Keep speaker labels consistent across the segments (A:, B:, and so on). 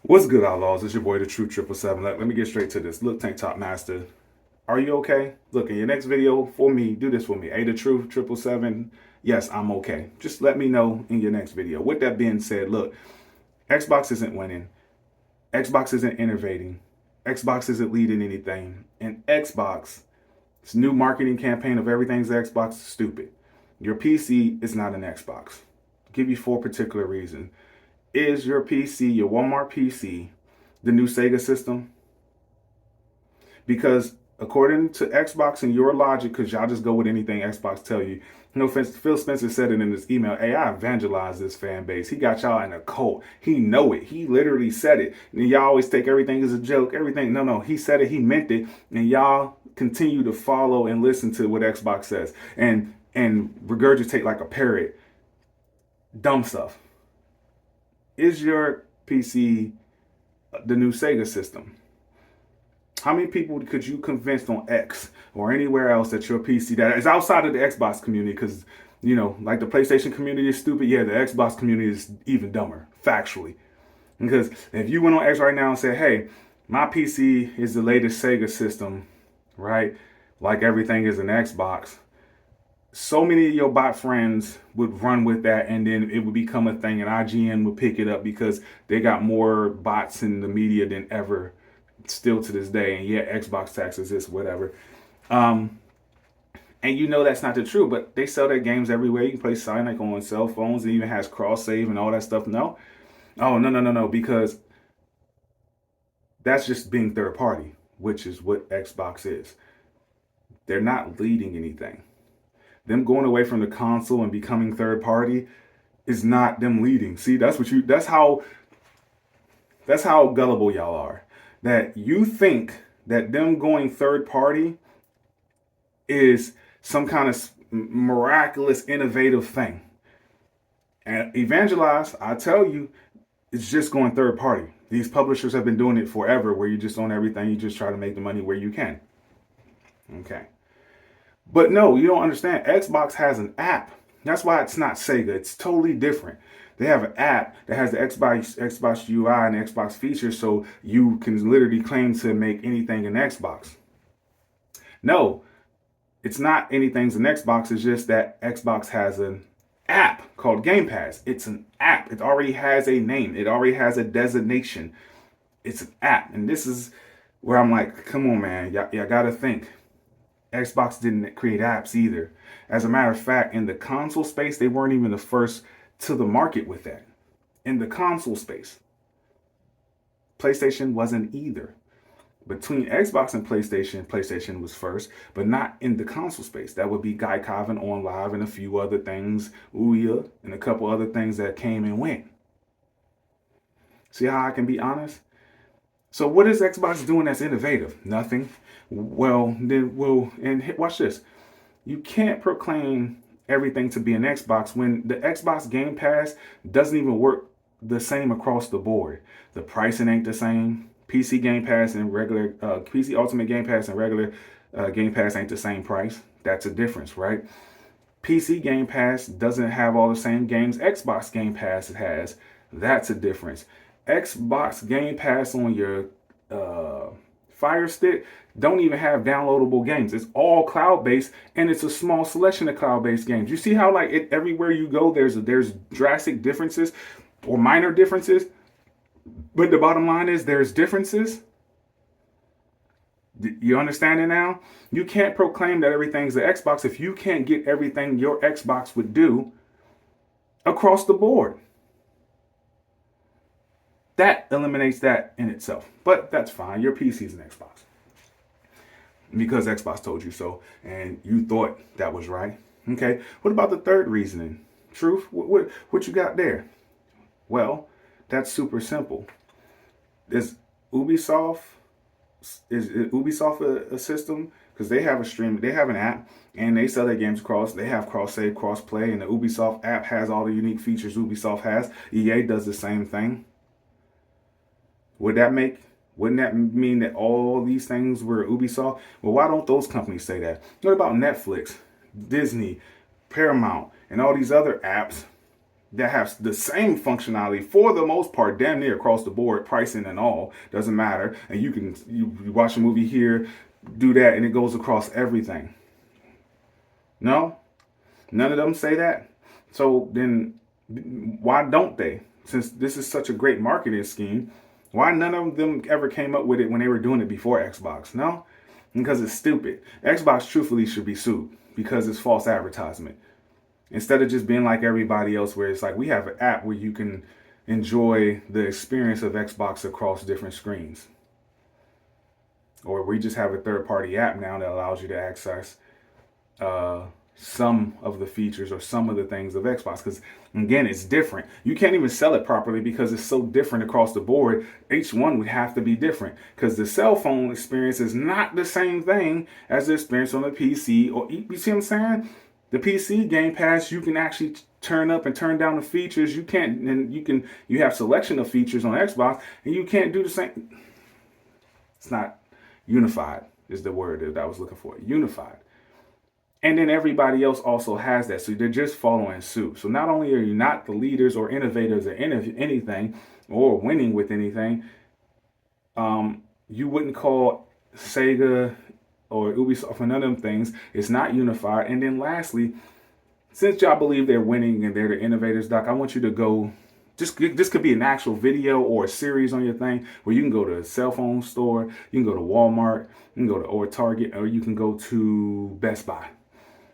A: What's good, outlaws? It's your boy, the True 777. Let me get straight to this. Look, Tank Top Master, are you okay? Look, in your next video for me, do this for me. Hey, the True 777. Yes, I'm okay. Just let me know in your next video. With that being said, look, Xbox isn't winning. Xbox isn't innovating. Xbox isn't leading anything. And Xbox's new marketing campaign of everything's Xbox is stupid. Your PC is not an Xbox. I'll give you 4 particular reasons. Is your PC, your Walmart PC, the new Sega system? Because according to Xbox and your logic, because y'all just go with anything Xbox tell you. No offense, Phil Spencer said it in his email. Hey, I evangelized this fan base. He got y'all in a cult. He know it. He literally said it. And y'all always take everything as a joke. Everything. No. He said it. He meant it. And y'all continue to follow and listen to what Xbox says. And regurgitate like a parrot. Dumb stuff. Is your PC the new Sega system? How many people could you convince on X or anywhere else that your PC that is outside of the Xbox community? Because, you know, like the PlayStation community is stupid. Yeah, the Xbox community is even dumber, factually. Because if you went on X right now and said, hey, my PC is the latest Sega system, right? Like everything is an Xbox. So many of your bot friends would run with that, and then it would become a thing, and IGN would pick it up because they got more bots in the media than ever, still to this day. And yeah, Xbox taxes this, whatever. And you know that's not the truth, but they sell their games everywhere. You can play Sonic on cell phones. It even has cross save and all that stuff. No, oh no, because that's just being third party, which is what Xbox is. They're not leading anything. Them going away from the console and becoming third party is not them leading. See, that's how gullible y'all are. That you think that them going third party is some kind of miraculous, innovative thing. And evangelize, I tell you, it's just going third party. These publishers have been doing it forever, where you just own everything. You just try to make the money where you can. Okay. But no, you don't understand. Xbox has an app. That's why it's not Sega. It's totally different. They have an app that has the Xbox UI and Xbox features, so you can literally claim to make anything an Xbox. No, it's not anything's an Xbox. It's just that Xbox has an app called Game Pass. It's an app. It already has a name. It already has a designation. It's an app. And this is where I'm like, come on, man. Y'all got to think. Xbox didn't create apps either. As a matter of fact, in the console space, they weren't even the first to the market with that. In the console space, PlayStation wasn't either. Between Xbox and PlayStation, PlayStation was first, but not in the console space. That would be Gaikai and OnLive and a few other things, Ouya, and a couple other things that came and went. See how I can be honest? So what is Xbox doing that's innovative? Nothing. And watch this. You can't proclaim everything to be an Xbox when the Xbox Game Pass doesn't even work the same across the board. The pricing ain't the same. PC Game Pass and regular PC Ultimate Game Pass and regular Game Pass ain't the same price. That's a difference, right? PC Game Pass doesn't have all the same games Xbox Game Pass has. That's a difference. Xbox Game Pass on your Fire Stick don't even have downloadable games. It's all cloud-based, and it's a small selection of cloud-based games. You see how like everywhere you go, there's drastic differences or minor differences, but the bottom line is there's differences. You understand it now? You can't proclaim that everything's the Xbox if you can't get everything your Xbox would do across the board. That eliminates that in itself. But that's fine. Your PC is an Xbox. Because Xbox told you so, and you thought that was right. Okay. What about the third reasoning? Truth? What you got there? Well, that's super simple. Is Ubisoft a system? Because they have a stream, they have an app, and they sell their games across. They have cross save, cross play, and the Ubisoft app has all the unique features Ubisoft has. EA does the same thing. Wouldn't that mean that all these things were Ubisoft? Well, why don't those companies say that? What about Netflix, Disney, Paramount, and all these other apps that have the same functionality for the most part, damn near across the board, pricing and all, doesn't matter. And you watch a movie here, do that, and it goes across everything. No, none of them say that. So then why don't they? Since this is such a great marketing scheme, why none of them ever came up with it when they were doing it before Xbox? No, because it's stupid. Xbox truthfully should be sued because it's false advertisement. Instead of just being like everybody else, where it's like we have an app where you can enjoy the experience of Xbox across different screens. Or we just have a third-party app now that allows you to access some of the features or some of the things of Xbox. Because again, it's different. You can't even sell it properly because it's so different across the board. Each one would have to be different because the cell phone experience is not the same thing as the experience on the PC. Or you see what I'm saying? The PC Game Pass, you can actually turn up and turn down the features. You can't, and you have selection of features on Xbox, and you can't do the same. It's not unified is the word that I was looking for. Unified. And then everybody else also has that. So they're just following suit. So not only are you not the leaders or innovators or anything or winning with anything, you wouldn't call Sega or Ubisoft or none of them things. It's not unified. And then lastly, since y'all believe they're winning and they're the innovators, Doc, I want you to go. This could be an actual video or a series on your thing where you can go to a cell phone store, you can go to Walmart, you can go to Target, or you can go to Best Buy.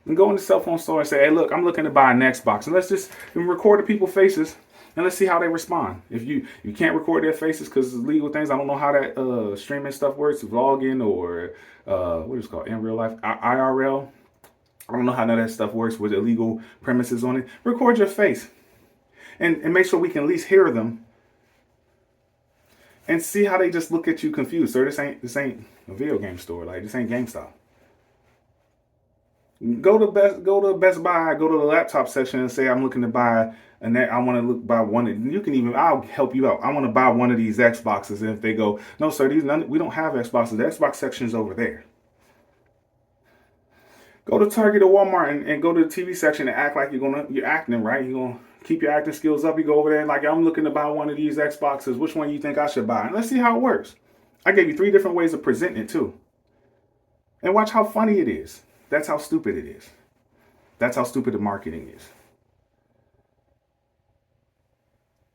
A: And go in the cell phone store and say, hey, look, I'm looking to buy an Xbox. And let's just record the people's faces and let's see how they respond. If you can't record their faces because it's legal things, I don't know how that streaming stuff works, vlogging or what is it called in real life, IRL. I don't know how none of that stuff works with illegal premises on it. Record your face and make sure we can at least hear them and see how they just look at you confused. Sir, this ain't a video game store. Like, this ain't GameStop. Go to Best Buy, go to the laptop section and say, I'm looking to buy I want to buy one. I'll help you out. I want to buy one of these Xboxes. And if they go, no, sir, we don't have Xboxes. The Xbox section is over there. Go to Target or Walmart and go to the TV section and act like you're acting, right? You're going to keep your acting skills up. You go over there and like, I'm looking to buy one of these Xboxes. Which one do you think I should buy? And let's see how it works. I gave you 3 different ways of presenting it too. And watch how funny it is. That's how stupid it is. That's how stupid the marketing is.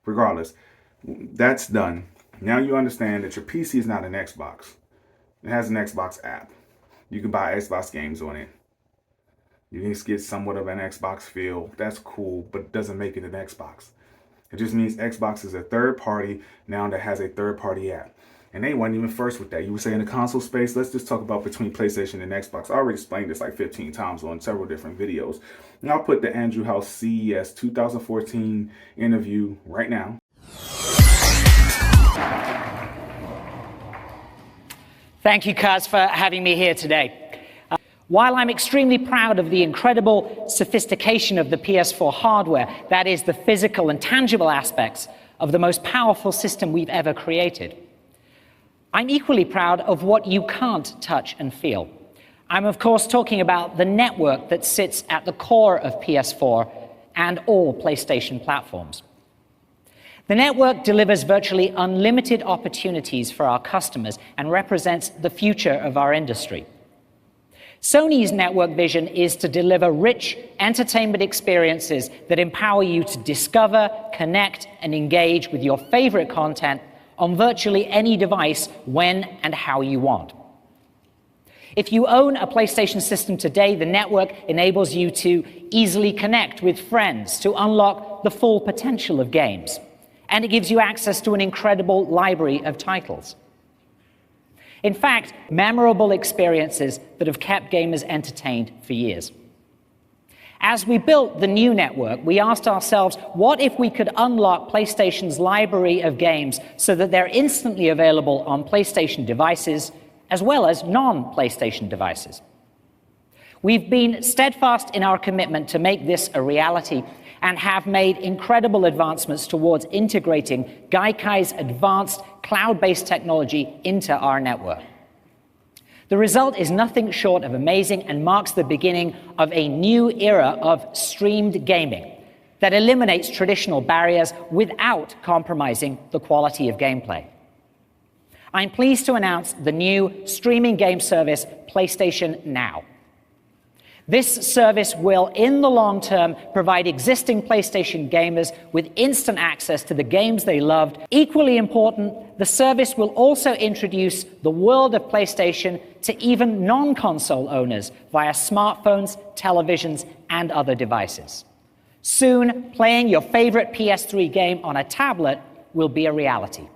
A: Regardless, that's done. Now you understand that your PC is not an Xbox. It has an Xbox app. You can buy Xbox games on it. You can get somewhat of an Xbox feel. That's cool, but it doesn't make it an Xbox. It just means Xbox is a third party now that has a third party app. And they weren't even first with that. You would say in the console space, let's just talk about between PlayStation and Xbox. I already explained this like 15 times on several different videos. And I'll put the Andrew House CES 2014 interview right now.
B: Thank you, Kaz, for having me here today. While I'm extremely proud of the incredible sophistication of the PS4 hardware, that is the physical and tangible aspects of the most powerful system we've ever created, I'm equally proud of what you can't touch and feel. I'm, of course, talking about the network that sits at the core of PS4 and all PlayStation platforms. The network delivers virtually unlimited opportunities for our customers and represents the future of our industry. Sony's network vision is to deliver rich entertainment experiences that empower you to discover, connect, and engage with your favorite content on virtually any device when and how you want. If you own a PlayStation system today, the network enables you to easily connect with friends to unlock the full potential of games, and it gives you access to an incredible library of titles. In fact, memorable experiences that have kept gamers entertained for years. As we built the new network, we asked ourselves, what if we could unlock PlayStation's library of games so that they're instantly available on PlayStation devices as well as non-PlayStation devices? We've been steadfast in our commitment to make this a reality and have made incredible advancements towards integrating Gaikai's advanced cloud-based technology into our network. The result is nothing short of amazing and marks the beginning of a new era of streamed gaming, that eliminates traditional barriers without compromising the quality of gameplay. I'm pleased to announce the new streaming game service, PlayStation Now. This service will, in the long term, provide existing PlayStation gamers with instant access to the games they loved. Equally important, the service will also introduce the world of PlayStation to even non-console owners via smartphones, televisions, and other devices. Soon, playing your favorite PS3 game on a tablet will be a reality.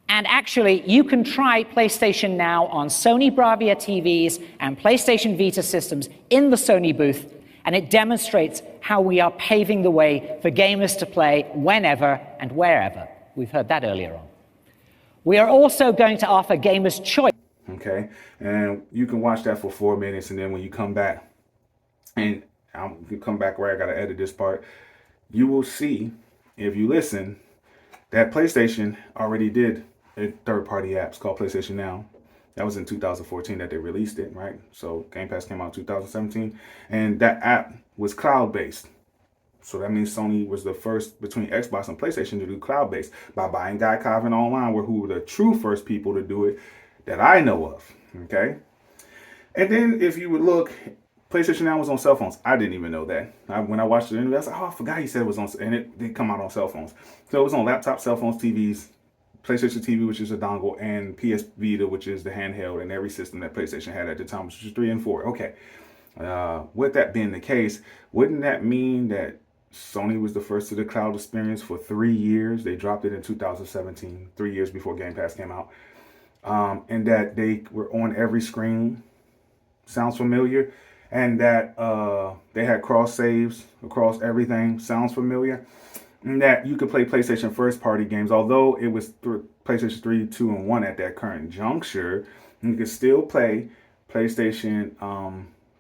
B: And actually, you can try PlayStation Now on Sony Bravia TVs and PlayStation Vita systems in the Sony booth, and it demonstrates how we are paving the way for gamers to play whenever and wherever. We've heard that earlier on. We are also going to offer gamers choice.
A: Okay, and you can watch that for 4 minutes, and then when you come back, and you come back where I gotta edit this part, you will see, if you listen, that PlayStation already did a third-party apps called PlayStation Now. That was in 2014 that they released it, right? So Game Pass came out in 2017, and that app was cloud-based. So that means Sony was the first between Xbox and PlayStation to do cloud-based by buying Guy Carvin Online, who were the true first people to do it that I know of, okay? And then if you would look, PlayStation Now was on cell phones. I didn't even know that. When I watched the interview, I was like, oh, I forgot he said it was on, and it did come out on cell phones. So it was on laptops, cell phones, TVs, PlayStation TV, which is a dongle, and PS Vita, which is the handheld, and every system that PlayStation had at the time, which was 3 and 4. Okay. With that being the case, wouldn't that mean that Sony was the first to the cloud experience for 3 years? They dropped it in 2017, 3 years before Game Pass came out. And that they were on every screen. Sounds familiar. And that they had cross saves across everything. Sounds familiar. And that you could play PlayStation first-party games, although it was PlayStation 3, 2, and 1 at that current juncture, you could still play PlayStation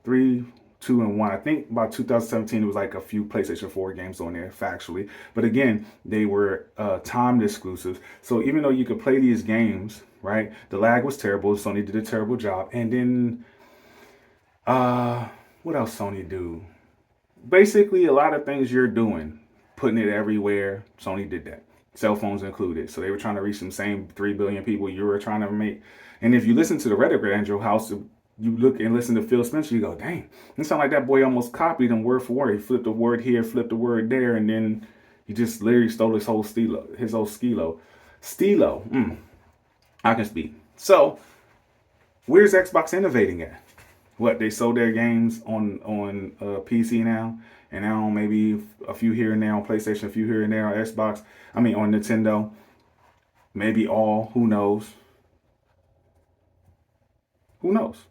A: 3, 2, and 1. I think about 2017, it was like a few PlayStation 4 games on there, factually. But again, they were timed exclusives. So even though you could play these games, right, the lag was terrible. Sony did a terrible job. And then, what else Sony do? Basically, a lot of things you're doing. Putting it everywhere. Sony did that. Cell phones included. So they were trying to reach some same 3 billion people you were trying to make. And if you listen to the Reddit Andrew House, you look and listen to Phil Spencer, you go, dang, it sounds like that boy almost copied him word for word. He flipped a word here, flipped a word there, and then he just literally stole his whole stilo. I can speak. So where's Xbox innovating at? What, they sold their games on PC now? And now maybe a few here and there on PlayStation, a few here and there on Xbox. On Nintendo. Maybe all. Who knows? Who knows?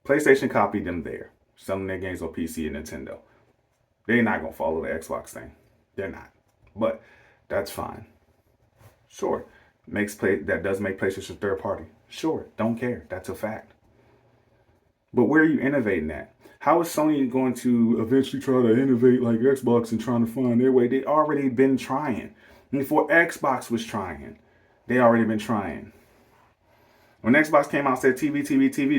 A: PlayStation copied them there. Selling their games on PC and Nintendo. They're not going to follow the Xbox thing. They're not. But that's fine. Sure. That does make PlayStation third party. Sure. Don't care. That's a fact. But where are you innovating at? How is Sony going to eventually try to innovate like Xbox and trying to find their way? They already been trying. And before Xbox was trying, they already been trying. When Xbox came out, said TV,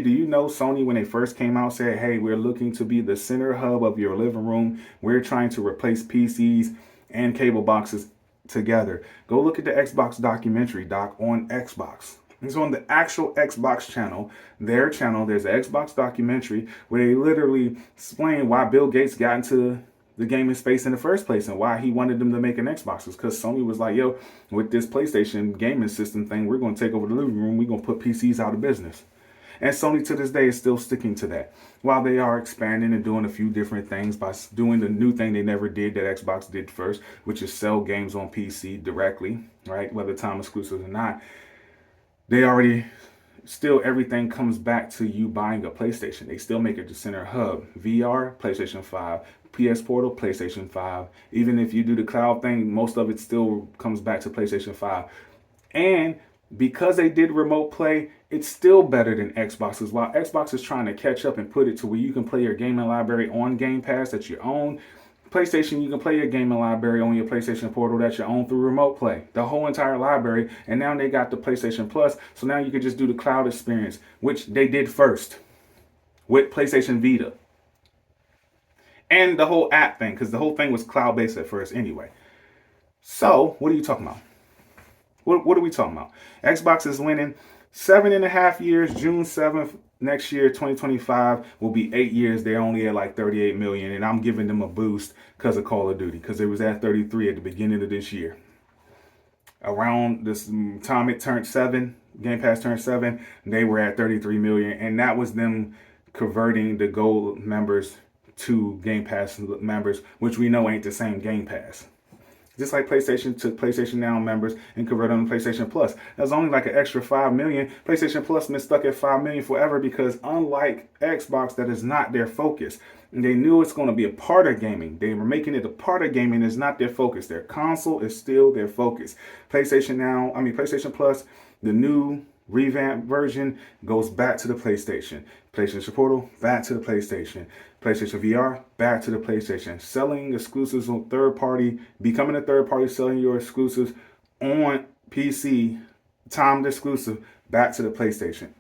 A: do you know Sony, when they first came out, said, hey, we're looking to be the center hub of your living room. We're trying to replace PCs and cable boxes together. Go look at the Xbox documentary, on Xbox. It's on the actual Xbox channel, their channel. There's an Xbox documentary where they literally explain why Bill Gates got into the gaming space in the first place and why he wanted them to make an Xbox. It's because Sony was like, yo, with this PlayStation gaming system thing, we're going to take over the living room. We're going to put PCs out of business. And Sony to this day is still sticking to that. While they are expanding and doing a few different things by doing the new thing they never did that Xbox did first, which is sell games on PC directly, right? Whether time exclusive or not. They already, still everything comes back to you buying a PlayStation. They still make it the center hub. VR, PlayStation 5. PS Portal, PlayStation 5. Even if you do the cloud thing, most of it still comes back to PlayStation 5. And because they did remote play, it's still better than Xbox's. While Xbox is trying to catch up and put it to where you can play your gaming library on Game Pass that you own, PlayStation, you can play your gaming library on your PlayStation Portal that you own through remote play. The whole entire library. And now they got the PlayStation Plus. So now you can just do the cloud experience, which they did first with PlayStation Vita. and the whole app thing, because the whole thing was cloud-based at first anyway. So, what are you talking about? What are we talking about? Xbox is winning 7.5 years. June 7th next year, 2025, will be 8 years. They're only at like 38 million, and I'm giving them a boost because of Call of Duty, because it was at 33 at the beginning of this year. Around this time it turned 7, Game Pass turned 7, they were at 33 million, and that was them converting the gold members to Game Pass members, which we know ain't the same Game Pass. Just like PlayStation took PlayStation Now members and converted them to PlayStation Plus. That's only like an extra 5 million. PlayStation Plus been stuck at 5 million forever because unlike Xbox, that is not their focus. And they knew it's going to be a part of gaming. They were making it a part of gaming. It's not their focus. Their console is still their focus. PlayStation Plus, the new revamped version goes back to the PlayStation. PlayStation Portal, back to the PlayStation. PlayStation VR, back to the PlayStation. Selling exclusives on third party, becoming a third party, selling your exclusives on PC, timed exclusive, back to the PlayStation.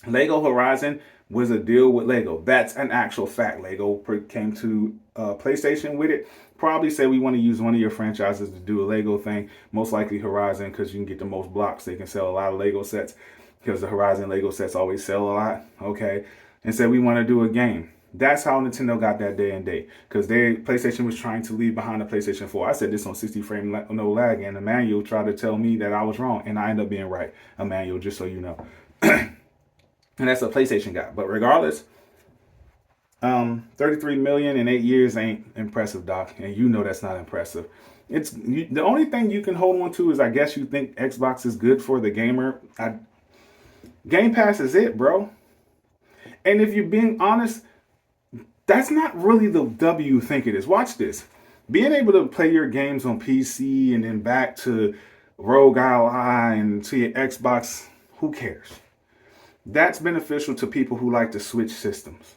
A: Lego Horizon was a deal with Lego. That's an actual fact. Lego came to PlayStation with it. Probably say we want to use one of your franchises to do a Lego thing. Most likely Horizon, because you can get the most blocks. They can sell a lot of Lego sets because the Horizon Lego sets always sell a lot. Okay. And said we want to do a game. That's how Nintendo got that day and date, because PlayStation was trying to leave behind the PlayStation 4. I said this on 60 frame no lag, and Emmanuel tried to tell me that I was wrong, and I ended up being right. Emmanuel, just so you know. And that's a PlayStation guy. But regardless, 33 million in 8 years ain't impressive, Doc. And you know that's not impressive. The only thing you can hold on to is, I guess you think Xbox is good for the gamer. Game Pass is it, bro. And if you're being honest, that's not really the W you think it is. Watch this. Being able to play your games on PC and then back to Rogue Ally and to your Xbox, who cares? That's beneficial to people who like to switch systems.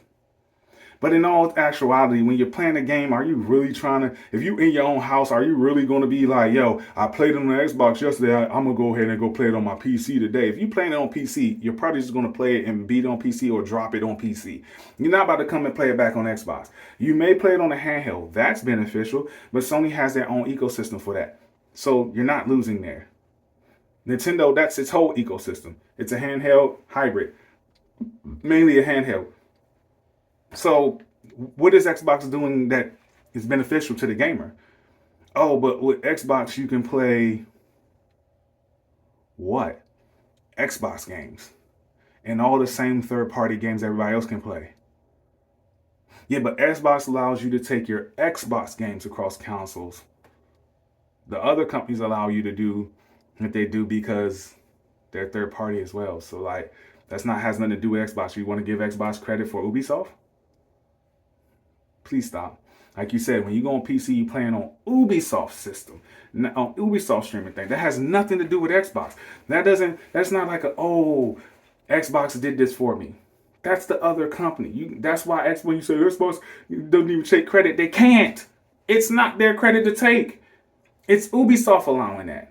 A: But in all actuality, when you're playing a game, are you really trying to, if you in your own house, are you really going to be like, yo, I played it on the Xbox yesterday, I'm going to go ahead and go play it on my PC today. If you're playing it on PC, you're probably just going to play it and beat it on PC or drop it on PC. You're not about to come and play it back on Xbox. You may play it on a handheld. That's beneficial, but Sony has their own ecosystem for that. So you're not losing there. Nintendo, that's its whole ecosystem. It's a handheld hybrid, mainly a handheld. So what is Xbox doing that is beneficial to the gamer? Oh, but with Xbox, you can play what? Xbox games and all the same third-party games everybody else can play. Yeah, but Xbox allows you to take your Xbox games across consoles. The other companies allow you to do what they do because they're third-party as well. So, like, has nothing to do with Xbox. You want to give Xbox credit for Ubisoft? Please stop. Like you said, when you go on PC, you playing on Ubisoft system, on Ubisoft streaming thing. That has nothing to do with Xbox. That's not like Xbox did this for me. That's the other company. That's why when you say Xbox doesn't even take credit, they can't. It's not their credit to take. It's Ubisoft allowing that.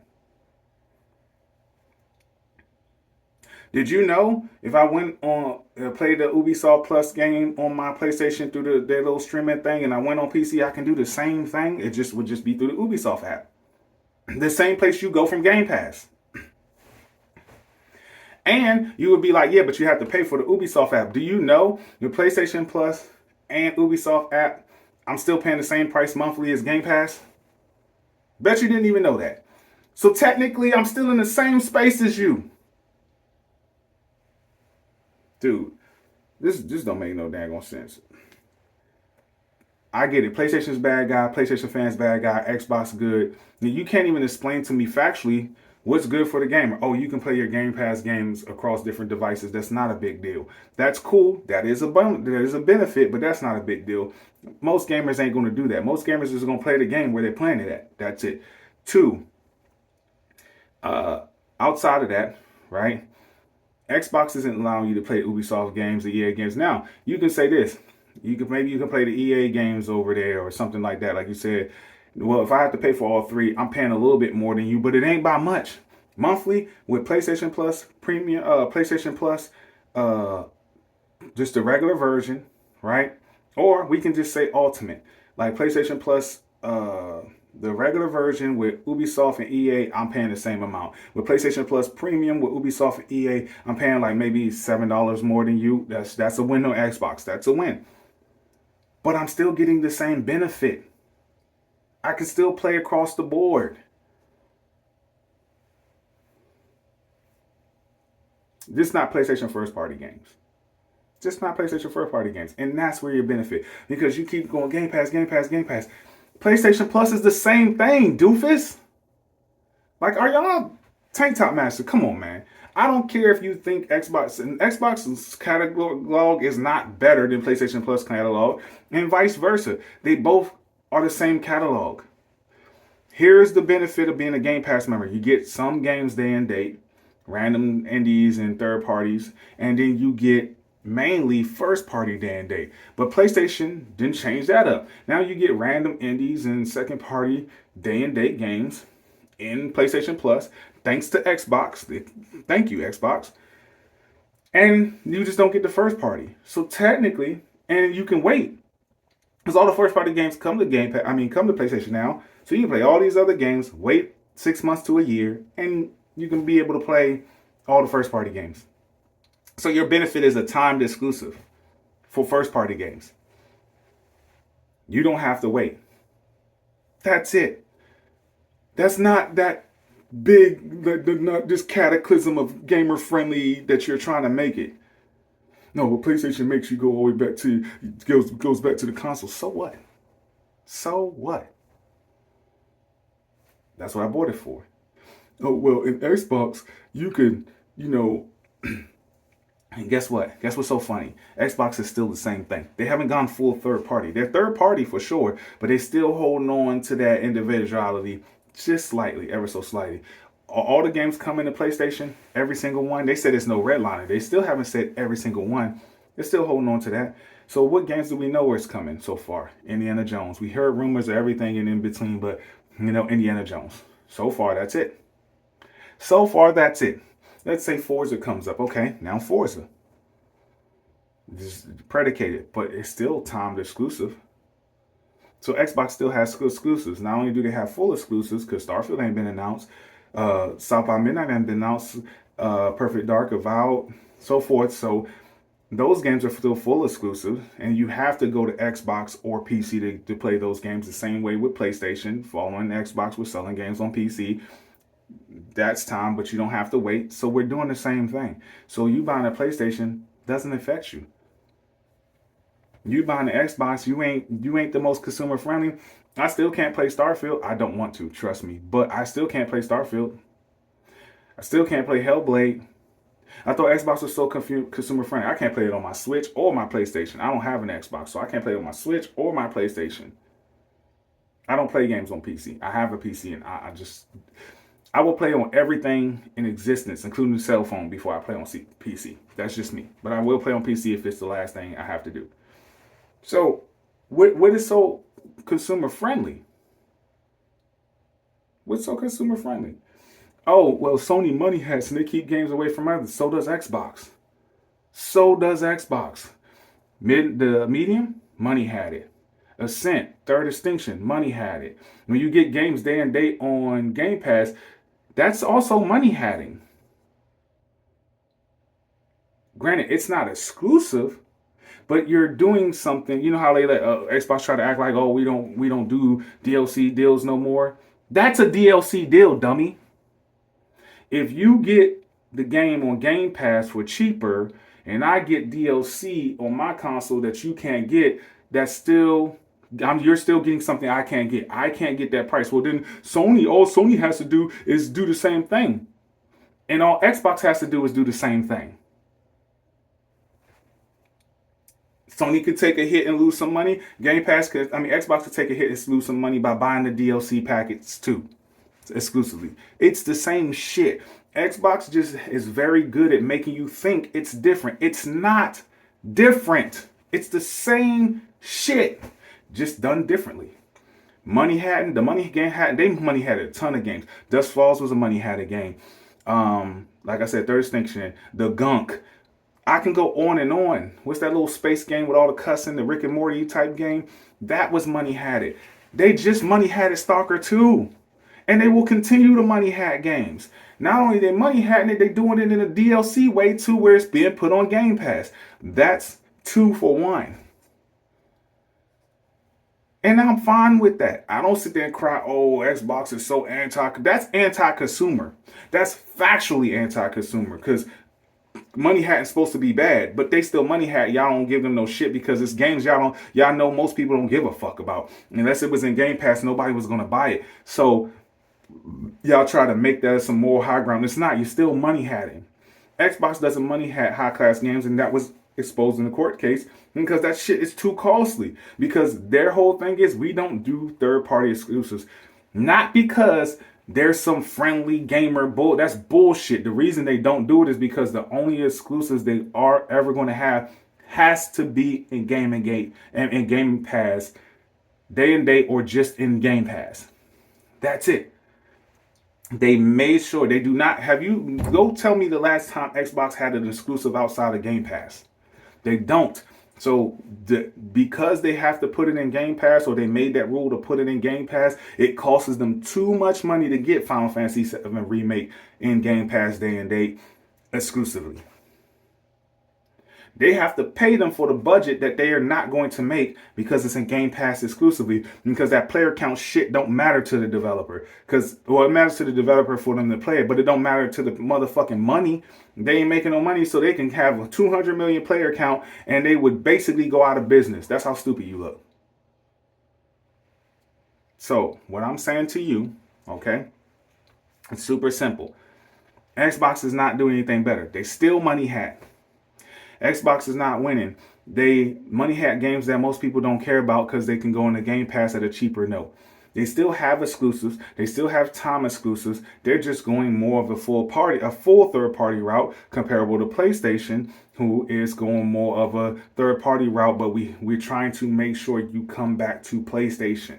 A: Did you know if I went on played the Ubisoft Plus game on my PlayStation through their little streaming thing, and I went on PC, I can do the same thing? It would just be through the Ubisoft app, the same place you go from Game Pass. And you would be like, yeah, but you have to pay for the Ubisoft app. Do you know the PlayStation Plus and Ubisoft app? I'm still paying the same price monthly as Game Pass. Bet you didn't even know that. So technically, I'm still in the same space as you. Dude, this don't make no daggone sense. I get it. PlayStation's bad guy. PlayStation fans bad guy. Xbox good. Now, you can't even explain to me factually what's good for the gamer. Oh, you can play your Game Pass games across different devices. That's not a big deal. That's cool. That is a benefit, but that's not a big deal. Most gamers ain't going to do that. Most gamers is going to play the game where they're playing it at. That's it. 2, outside of that, right? Xbox isn't allowing you to play Ubisoft games, the EA games. Now, you can say this. Maybe you can play the EA games over there or something like that. Like you said, well, if I have to pay for all 3, I'm paying a little bit more than you, but it ain't by much. Monthly with PlayStation Plus PlayStation Plus, just the regular version, right? Or we can just say Ultimate. Like PlayStation Plus, the regular version with Ubisoft and EA, I'm paying the same amount. With PlayStation Plus Premium with Ubisoft and EA, I'm paying like maybe $7 more than you. That's a win on Xbox. That's a win. But I'm still getting the same benefit. I can still play across the board. Just not PlayStation first party games. Just not PlayStation first party games. And that's where your benefit. Because you keep going Game Pass, Game Pass, Game Pass. PlayStation Plus is the same thing, doofus. Like, are y'all Tank Top Master? Come on, man. I don't care if you think Xbox's catalog is not better than PlayStation Plus catalog, and vice versa. They both are the same catalog. Here's the benefit of being a Game Pass member. You get some games day and date, random indies and third parties, and then you get mainly first party day and date. But PlayStation didn't change that up. Now you get random indies and second party day and date games in PlayStation Plus, thanks to Xbox. Thank you, Xbox. And you just don't get the first party. So technically, and you can wait. Because all the first party games come to come to PlayStation now. So you can play all these other games, wait 6 months to a year, and you can be able to play all the first party games. So your benefit is a timed exclusive for first party games. You don't have to wait. That's it. That's not that big, not this cataclysm of gamer friendly that you're trying to make it. No, but PlayStation makes you go all the way back to, goes back to the console. So what? So what? That's what I bought it for. Oh, well, in Xbox, you could, and guess what? Guess what's so funny? Xbox is still the same thing. They haven't gone full third party. They're third party for sure, but they're still holding on to that individuality just slightly, ever so slightly. All the games come into PlayStation, every single one. They said it's no redlining. They still haven't said every single one. They're still holding on to that. So what games do we know where it's coming so far? Indiana Jones. We heard rumors of everything and in between, but Indiana Jones. So far, that's it. So far, that's it. Let's say Forza comes up. Okay, now Forza. Just predicated, but it's still timed exclusive. So Xbox still has exclusives. Not only do they have full exclusives, because Starfield ain't been announced, South by Midnight ain't been announced, Perfect Dark, Avowed, so forth. So those games are still full exclusive, and you have to go to Xbox or PC to play those games the same way with PlayStation. Following Xbox with selling games on PC. That's time, but you don't have to wait. So we're doing the same thing. So you buying a PlayStation doesn't affect you. You buying an Xbox, you ain't the most consumer friendly. I still can't play Starfield. I don't want to, trust me. But I still can't play Starfield. I still can't play Hellblade. I thought Xbox was so consumer friendly. I can't play it on my Switch or my PlayStation. I don't have an Xbox, so I can't play it on my Switch or my PlayStation. I don't play games on PC. I have a PC, and I will play on everything in existence, including the cell phone, before I play on PC. That's just me. But I will play on PC if it's the last thing I have to do. So, what is so consumer friendly? What's so consumer friendly? Oh, well, Sony money has, and they keep games away from others. So does Xbox. So does Xbox. The Medium, money had it. Ascent, Third Extinction, money had it. When you get games day and date on Game Pass, that's also money hatting. Granted, it's not exclusive, but you're doing something. You know how they let Xbox try to act like, oh, we don't do DLC deals no more. That's a DLC deal, dummy. If you get the game on Game Pass for cheaper, and I get DLC on my console that you can't get, that's still, you're still getting something I can't get. I can't get that price. Well, then all Sony has to do is do the same thing. And all Xbox has to do is do the same thing. Sony could take a hit and lose some money. Xbox could take a hit and lose some money by buying the DLC packets too, exclusively. It's the same shit. Xbox just is very good at making you think it's different. It's not different. It's the same shit, just done differently. Money Hatton, the Money Game Hatton, they money had a ton of games. Dust Falls was a Money Hatton game. Like I said, Third Extinction, The Gunk, I can go on and on. What's that little space game with all the cussing, the Rick and Morty type game? That was Money Had It. They just Money Had It Stalker 2. And they will continue to Money Hat games. Not only they Money Hatting it, they doing it in a DLC way too, where it's being put on Game Pass. That's 2 for 1. And I'm fine with that. I don't sit there and cry, oh, Xbox is so that's anti-consumer. That's factually anti-consumer, because Money Hat is supposed to be bad, but they still Money Hat. Y'all don't give them no shit because it's games y'all know most people don't give a fuck about. Unless it was in Game Pass, nobody was gonna buy it. So y'all try to make that some more high ground. It's not. You're still Money Hatting. Xbox doesn't Money Hat high class games, and that was exposed in the court case because that shit is too costly. Because their whole thing is we don't do third party exclusives, not because there's some friendly gamer bull. That's bullshit. The reason they don't do it is because the only exclusives they are ever going to have has to be in Game and in Game Pass, day and date, or just in Game Pass. That's it. They made sure they do not have you go tell me the last time Xbox had an exclusive outside of Game Pass. They don't. So because they have to put it in Game Pass, or they made that rule to put it in Game Pass, it costs them too much money to get Final Fantasy VII Remake in Game Pass day and date exclusively. They have to pay them for the budget that they are not going to make because it's in Game Pass exclusively, because that player count shit don't matter to the developer. It matters to the developer for them to play it, but it don't matter to the motherfucking money. They ain't making no money, so they can have a 200 million player count and they would basically go out of business. That's how stupid you look. So what I'm saying to you, okay, it's super simple. Xbox is not doing anything better. They still Money Hat. Xbox is not winning. They Money Hat games that most people don't care about because they can go into Game Pass at a cheaper note. They still have exclusives. They still have time exclusives. They're just going more of a full third party route, comparable to PlayStation, who is going more of a third party route. But we're trying to make sure you come back to PlayStation,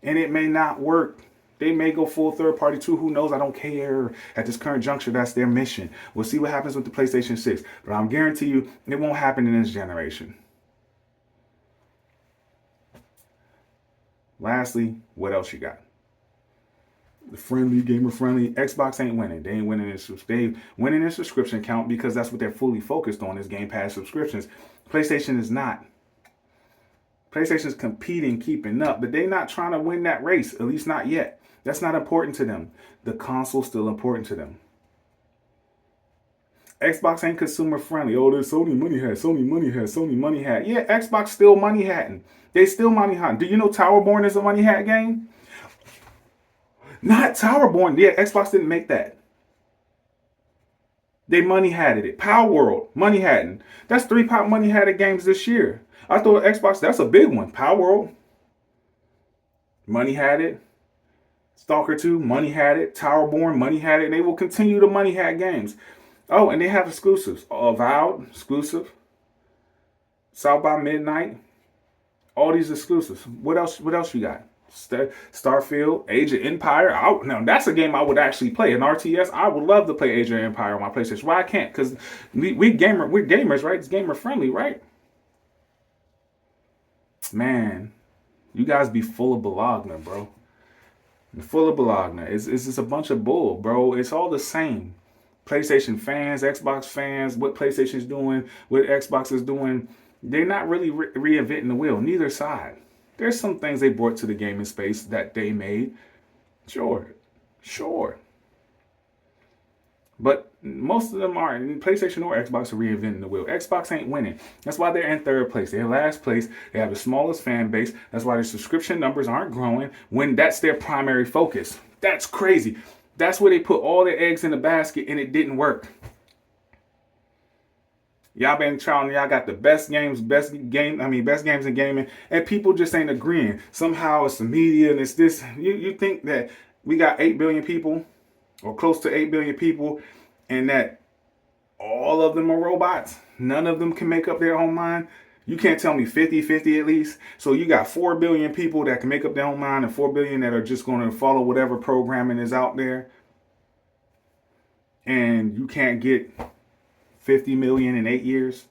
A: and it may not work. They may go full third party too. Who knows? I don't care. At this current juncture, that's their mission. We'll see what happens with the PlayStation 6. But I'm guarantee you, it won't happen in this generation. Lastly, what else you got? The friendly, gamer friendly. Xbox ain't winning. They ain't winning they winning in subscription count because that's what they're fully focused on is Game Pass subscriptions. PlayStation is not. PlayStation's competing, keeping up, but they're not trying to win that race, at least not yet. That's not important to them. The console's still important to them. Xbox ain't consumer friendly. Oh, there's Sony Money Hat, Sony Money Hat, Sony Money Hat. Yeah, Xbox still Money Hatting. They still Money Hatting. Do you know Towerborn is a Money Hat game? Not Towerborn. Yeah, Xbox didn't make that. They Money Hatted it. Power World, Money Hatting. That's 3 pop Money Hatted games this year. I thought Xbox, that's a big one. Power World, Money Hatted. Stalker 2, Money Hatted. Towerborn, Money Hatted. And they will continue to Money Hat games. Oh, and they have exclusives. Avowed, exclusive. South by Midnight. All these exclusives. What else you got? Starfield, Age of Empire. Now, that's a game I would actually play. An RTS, I would love to play Age of Empire on my PlayStation. Why I can't? Because we're gamers, right? It's gamer friendly, right? Man, you guys be full of Bologna, bro. Full of Bologna. It's just a bunch of bull, bro. It's all the same. PlayStation fans, Xbox fans, what PlayStation's doing, what Xbox is doing, they're not really reinventing the wheel. Neither side. There's some things they brought to the gaming space that they made. Sure. But most of them aren't. PlayStation or Xbox are reinventing the wheel. Xbox ain't winning. That's why they're in third place. They're in last place. They have the smallest fan base. That's why their subscription numbers aren't growing when that's their primary focus. That's crazy. That's where they put all their eggs in the basket and it didn't work. Y'all been trying, y'all got the best games in gaming, and people just ain't agreeing. Somehow it's the media and it's this. You think that we got 8 billion people or close to 8 billion people and that all of them are robots? None of them can make up their own mind? You can't tell me 50-50 at least. So you got 4 billion people that can make up their own mind and 4 billion that are just going to follow whatever programming is out there. And you can't get 50 million in 8 years.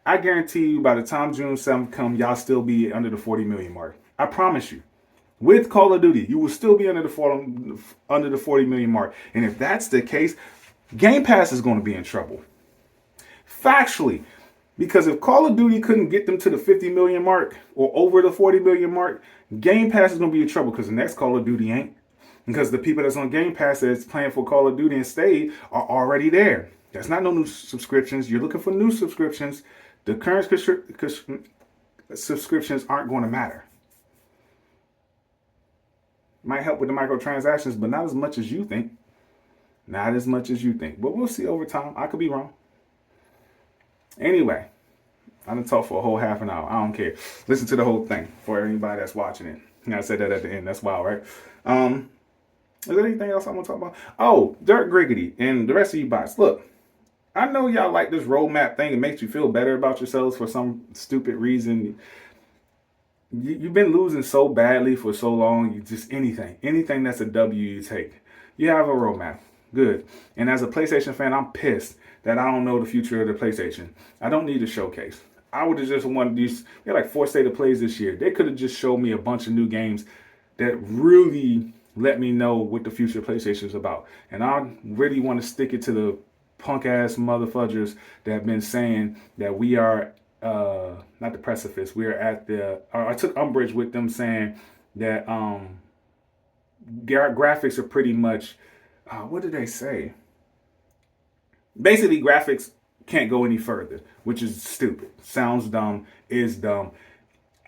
A: I guarantee you by the time June 7th comes, y'all still be under the 40 million mark. I promise you. With Call of Duty, you will still be under the 40 million mark. And if that's the case, Game Pass is going to be in trouble. Factually. Because if Call of Duty couldn't get them to the 50 million mark or over the 40 million mark, Game Pass is going to be in trouble because the next Call of Duty ain't. Because the people that's on Game Pass that's playing for Call of Duty and stayed are already there. That's not no new subscriptions. You're looking for new subscriptions. The current subscriptions aren't going to matter. Might help with the microtransactions, but not as much as you think. Not as much as you think. But we'll see over time. I could be wrong. Anyway, I done talked for a whole half an hour. I don't care. Listen to the whole thing for anybody that's watching it. I said that at the end. That's wild, right? Is there anything else I want to talk about? Oh, Dirk Griggity and the rest of you bots. Look, I know y'all like this roadmap thing. It makes you feel better about yourselves for some stupid reason. You've been losing so badly for so long. You just anything that's a W you take. You have a roadmap. Good. And as a PlayStation fan, I'm pissed that I don't know the future of the PlayStation. I don't need a showcase. I would have just wanted these. They had like 4 state of plays this year. They could have just showed me a bunch of new games that really let me know what the future of PlayStation is about. And I really want to stick it to the punk ass motherfuckers that have been saying that we are not the precipice. We are at the. I took umbrage with them saying that graphics are pretty much. What did they say? Basically, graphics can't go any further, which is stupid. Sounds dumb. Is dumb.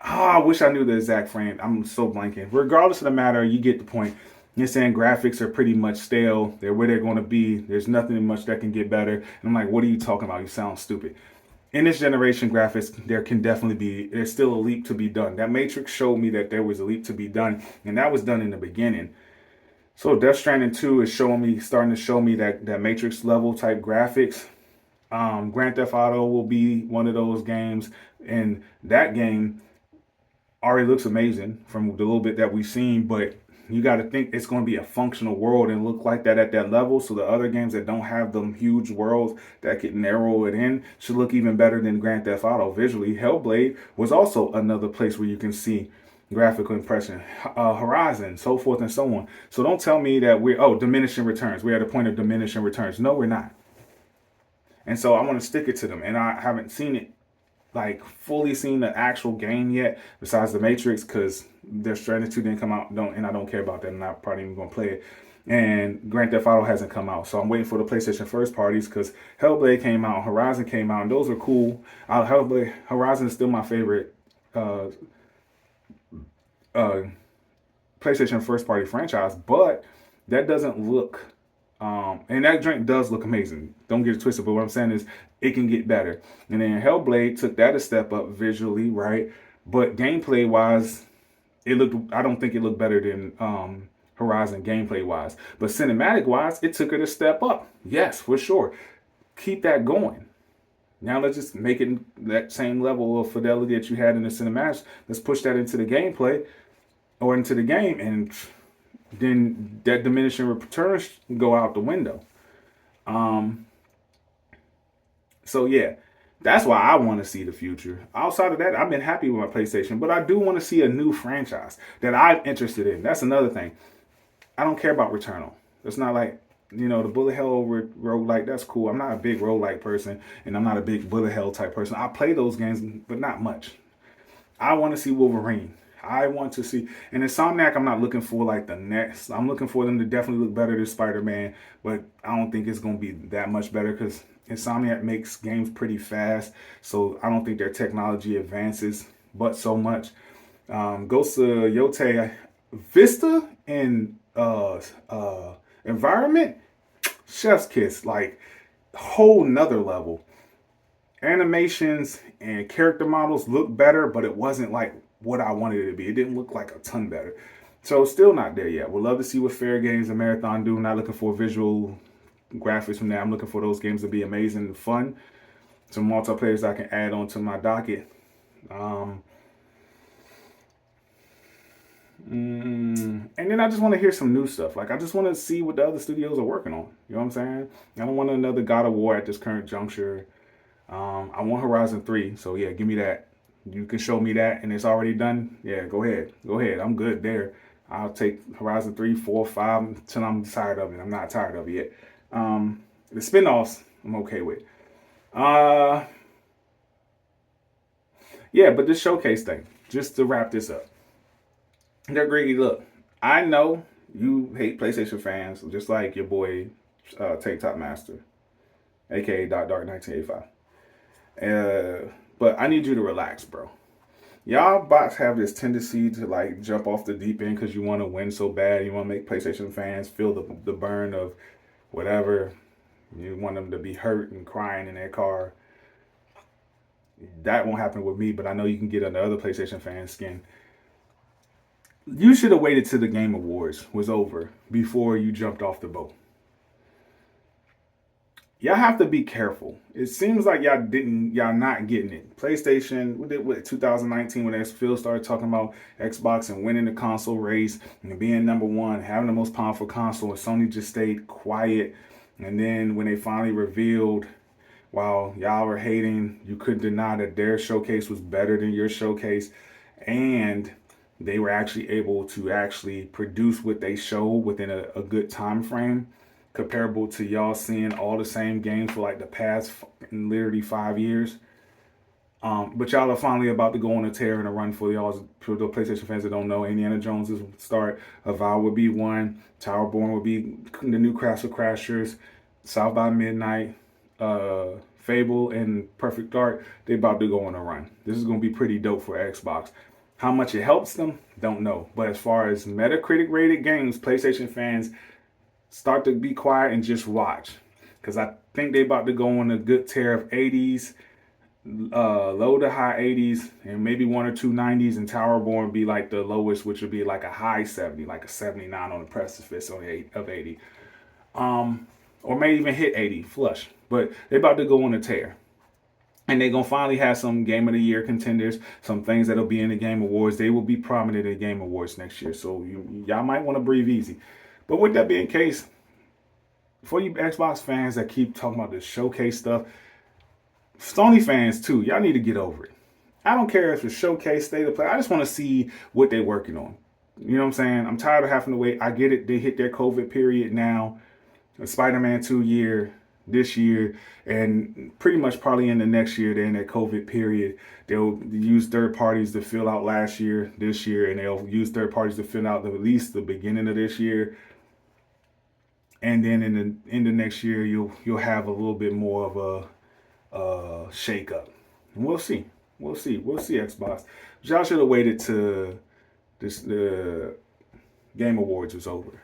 A: I wish I knew the exact frame. I'm so blanking. Regardless of the matter, you get the point. You're saying graphics are pretty much stale. They're where they're going to be. There's nothing much that can get better. And I'm like, what are you talking about? You sound stupid. In this generation, graphics, there can definitely be, there's still a leap to be done. That Matrix showed me that there was a leap to be done, and that was done in the beginning. So Death Stranding 2 is starting to show me that Matrix level type graphics. Grand Theft Auto will be one of those games, and that game already looks amazing from the little bit that we've seen, but you got to think it's going to be a functional world and look like that at that level. So the other games that don't have them huge worlds that could narrow it in should look even better than Grand Theft Auto visually. Hellblade was also another place where you can see graphical impression, Horizon, so forth and so on. So don't tell me that diminishing returns. We're at a point of diminishing returns. No, we're not. And so I want to stick it to them. And I haven't seen it, like fully seen the actual game yet, besides the Matrix, because Death Stranding 2 didn't come out, and I don't care about that, and I'm probably even going to play it. And Grand Theft Auto hasn't come out, so I'm waiting for the PlayStation first parties, because Hellblade came out, Horizon came out, and those are cool. Horizon is still my favorite PlayStation first party franchise, but that doesn't look and that drink does look amazing. Don't get it twisted, but what I'm saying is it can get better. And then Hellblade took that a step up visually, right? But gameplay wise, I don't think it looked better than Horizon gameplay wise. But cinematic wise, it took it a step up. Yes, for sure. Keep that going. Now let's just make it that same level of fidelity that you had in the cinematics. Let's push that into the gameplay or into the game, and then that diminishing returns go out the window. So yeah, that's why I want to see the future. Outside of that, I've been happy with my PlayStation, but I do want to see a new franchise that I'm interested in. That's another thing. I don't care about Returnal. It's not like, the bullet hell roguelike, that's cool. I'm not a big roguelike person, and I'm not a big bullet hell type person. I play those games, but not much. I want to see Wolverine. I want to see, and Insomniac, I'm not looking for like the next. I'm looking for them to definitely look better than Spider-Man, but I don't think it's going to be that much better because Insomniac makes games pretty fast, so I don't think their technology advances but so much. Ghost of Yote, Vista and Environment, chef's kiss, like whole nother level. Animations and character models look better, but it wasn't like what I wanted it to be. It didn't look like a ton better. So still not there yet. We'll love to see what Fair Games and Marathon do. Not looking for visual graphics from that. I'm looking for those games to be amazing and fun. Some multiplayers I can add on to my docket. And then I just want to hear some new stuff. Like, I just want to see what the other studios are working on. You know what I'm saying? I don't want another God of War at this current juncture. I want Horizon 3. So, yeah, give me that. You can show me that and it's already done. Yeah, go ahead. Go ahead. I'm good there. I'll take Horizon 3, 4, 5 until I'm tired of it. I'm not tired of it yet. The spinoffs, I'm okay with. Yeah, but this showcase thing, just to wrap this up. They're greedy. Look, I know you hate PlayStation fans, just like your boy Take Top Master, aka Dark 1985. But I need you to relax, bro. Y'all bots have this tendency to like jump off the deep end because you want to win so bad. You want to make PlayStation fans feel the burn of whatever. You want them to be hurt and crying in their car. That won't happen with me, but I know you can get under other PlayStation fans' skin. You should have waited till the Game Awards was over before you jumped off the boat. Y'all have to be careful. It seems like y'all not getting it. PlayStation, with 2019 when Phil started talking about Xbox and winning the console race and being number one, having the most powerful console, and Sony just stayed quiet. And then when they finally revealed, while y'all were hating, you couldn't deny that their showcase was better than your showcase, and they were actually able to actually produce what they showed within a good time frame, comparable to y'all seeing all the same games for like the past literally 5 years. But y'all are finally about to go on a tear and a run for y'all. For the PlayStation fans that don't know, Indiana Jones is start. Avowed would be one. Towerborn would be the new Castle Crashers. South by Midnight, Fable, and Perfect Dark. They about to go on a run. This is going to be pretty dope for Xbox. How much it helps them, don't know. But as far as Metacritic rated games, PlayStation fans start to be quiet and just watch. Because I think they about to go on a good tear of 80s, low to high 80s, and maybe 1 or 2 90s, and Towerborn be like the lowest, which would be like a high 70, like a 79 on the precipice of 80. Or may even hit 80 flush. But they about to go on a tear. And they're going to finally have some Game of the Year contenders, some things that'll be in the Game Awards. They will be prominent in the Game Awards next year. So y'all might want to breathe easy. But with that being the case, for you Xbox fans that keep talking about this showcase stuff, Sony fans too, y'all need to get over it. I don't care if it's showcase, state of play. I just want to see what they're working on. You know what I'm saying? I'm tired of having to wait. I get it. They hit their COVID period now. Spider-Man 2 year, this year, and pretty much probably in the next year, they're in that COVID period. They'll use third parties to fill out last year, this year, and they'll use third parties to fill out at least the beginning of this year. And then in the next year, you'll have a little bit more of a shake up. And we'll see. We'll see Xbox. But y'all should have waited till the Game Awards was over.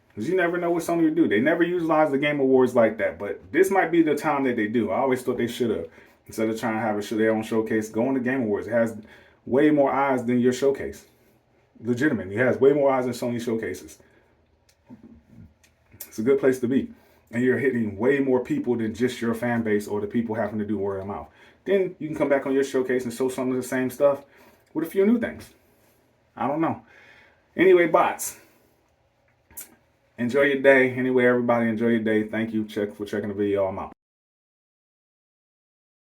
A: Because you never know what Sony will do. They never utilize the Game Awards like that. But this might be the time that they do. I always thought they should have. Instead of trying to have their own showcase, go on the Game Awards. It has way more eyes than your showcase. Legitimately. It has way more eyes than Sony showcases. It's a good place to be. And you're hitting way more people than just your fan base or the people having to do word of mouth. Then you can come back on your showcase and show some of the same stuff with a few new things. I don't know. Anyway, bots. Enjoy your day. Anyway, everybody, enjoy your day. Thank you for checking the video. I'm out.